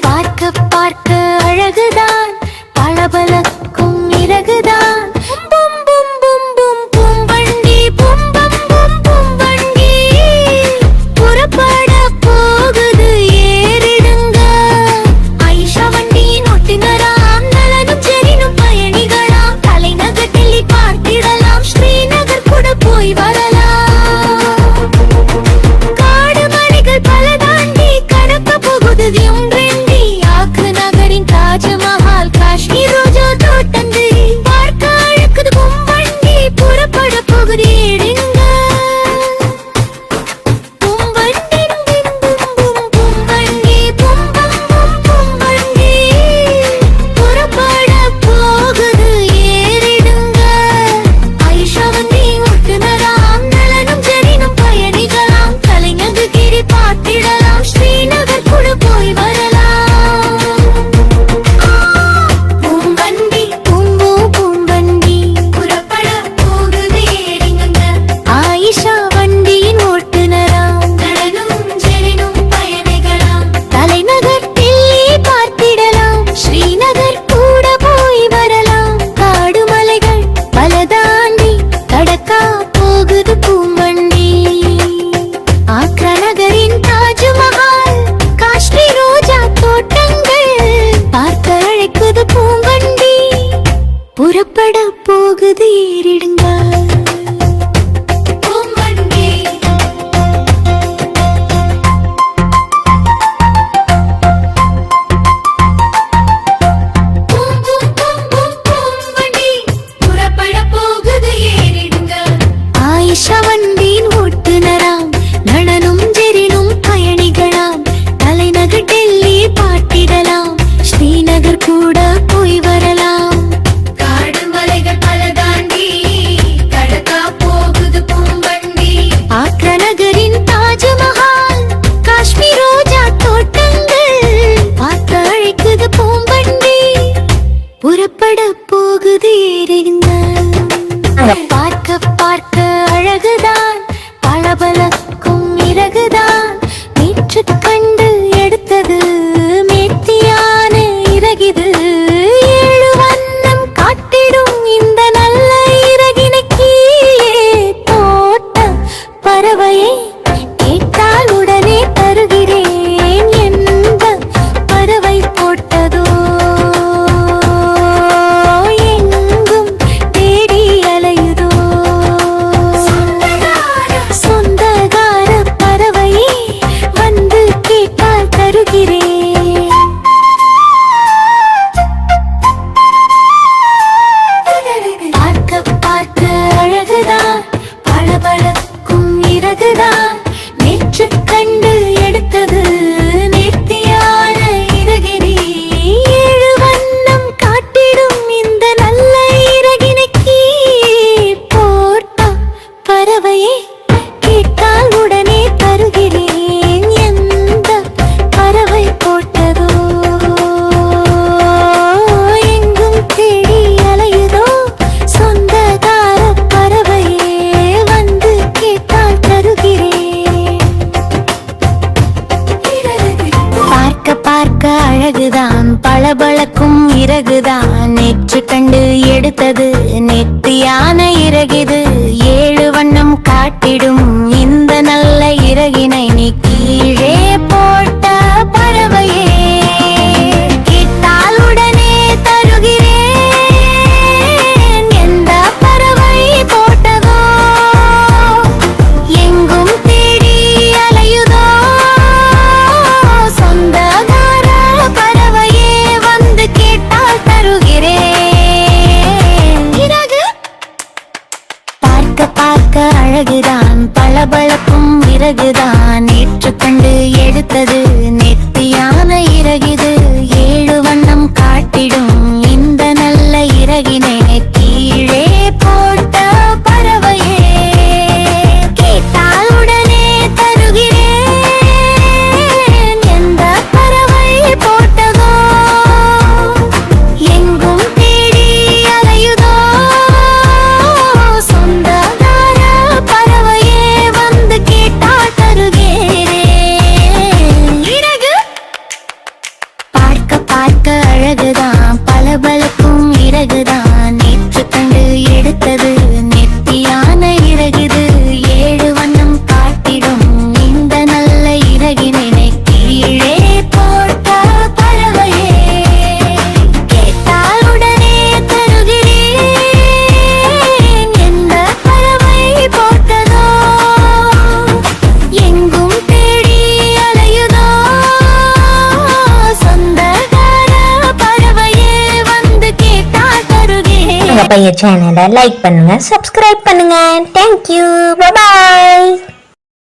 பார்க்க பார்க்க அழகுதான், பளபளக்கும் இறகுதான். பும் பும் பும் பும் பும் வண்டி, பும் பம் பும் பும் வண்டி. புறப்பட போகுது ஏறிடுங்க. ஆயிஷா வண்டியின் ஓட்டுநராம், நலனும் செரினும் பயணிகளாம். தலைநகர் டெல்லி பார்த்திடலாம், ஸ்ரீநகர் கூட போய் வரலாம். காடு மலைகள் பல தாண்டி கடக்க போகுது ஒன்றெண்டி. ஆக்ரா நகரின் தாஜ்மஹால், காஷ்மீர் ரோஜா தோட்டங்கள். பார்க்க அழகுது பும் வண்டி, புறப்பட போகுது ஏடுங்க. பும் வண்டி பும் பும் பும் வண்டி, பும் பம் பும் பும் வண்டி. புறப்பட போகுது ஏறிடுங்க. ஆயிஷா வண்டி ஓட்டுநராம், நலனும் செரினும் பயணிகளாம். தலைநகர் கிரி பார்த்திடலாம், ஸ்ரீநகர் கூட போய் வரலாம். பூம் வண்டி பூம் பூம் வண்டி, புறப்பட போகுது ஏறிடுங்க. ஆயிஷா வண்டியின் ஓட்டுநராம், நலனும் செரினும் பயணிகளாம். தலைநகர் டெல்லி பார்த்திடலாம், ஸ்ரீநகர் கூட போய் வரலாம். காடு மலைகள் பல தாண்டி கடக்கா போகுது பூவண்டி. ஆக்ரா நகரின் தாஜ்மஹால், காஷ்மீர் ரோஜா தோட்டங்கள். பார்க்க அழைக்குது பூவண்டி, புறப்பட போகுது ஏறிடுங்க. பூவண்டி பூம் பூம் பூம் பூம் பூம் வண்டி, புறப்பட போகுது ஏறிடுங்க. ஆயிஷா வண்டியின் ஓட்டுநராம், நலனும் செரினும் பயணிகளாம். தலைநகர் டெல்லி பார்த்திடலாம், ஸ்ரீநகர் கூட போய் வரலாம். காடு மலைகள் பல தாண்டி கடக்கா போகுது பூவண்டி. ஆக்ரா நகரின் தாஜ்மஹால், காஷ்மீர் ரோஜா தோட்டங்கள். பார்க்க அழைக்குது பூவண்டி, புறப்பட போகுது ஏறிடுங்க. பார்க்க பார்க்க அழகுதான், பளபளக்கும் இறகுதான். நேற்று கண்டு எடுத்தது மேத்தியான இறகிது. ஏழு வண்ணம் காட்டிடும் இந்த நல்ல இறகினை கீழே போட்ட பறவையை கேட்டால் உடனே தருகிறேன். எந்த பறவை போட்டதோ எங்கும் தேடி அலையுதோ. சொந்தக்கார பறவையே வந்து கேட்டால் தருகிறேன். பார்க்க பார்க்க அழகுதான், பளபளக்கும் இறகுதான். நேற்று கண்டு எடுத்தது நேர்த்தியான இறகினை. ஏழு வண்ணம் காட்டிடும் இந்த நல்ல இறகினை கீழே போட்ட பறவையே கேட்டால் உடனே தருகிறேன். எந்த பறவை போட்டதோ எங்கும் தேடி அலையுதோ. சொந்தக்கார பறவையே வந்து கேட்டால் தருகிறேன். பார்க்க பார்க்க அழகுதான், பளபளக்கும் இறகுதான். நேற்று கண்டு எடுத்தது நெத்தியான இறகிது. ஏழு வண்ணம் காட்டிடும் இந்த நல்ல இறகினை நீ கீழே போட்ட பறவையே கேட்டால் உடனே தருகிறேன். எந்த பறவை போட்டதோ எங்கும் தேடி அலையுதோ. சொந்தக்கார பறவையே வந்து கேட்டால் தருகிறேன். இறகு பார்க்க பார்க்க அழகுதான், பளபளக்கும் இறகுதான். நேற்று கண்டு எடுத்தது நெத்தியான இறகிது. ஏழு வண்ணம் காட்டிடும் இந்த நல்ல இறகினை கீழே போட்ட பறவையே கேட்டால் உடனே தருகிறேன். எந்த பறவை போட்டதோ எங்கும் தேடி அலையுதோ. சொந்தக்கார பறவையே வந்து கேட்டால் தருகிறேன். எங்க பையன் சேனலை லைக் பண்ணுங்க, சப்ஸ்கிரைப் பண்ணுங்க. தேங்க்யூ, பாய்.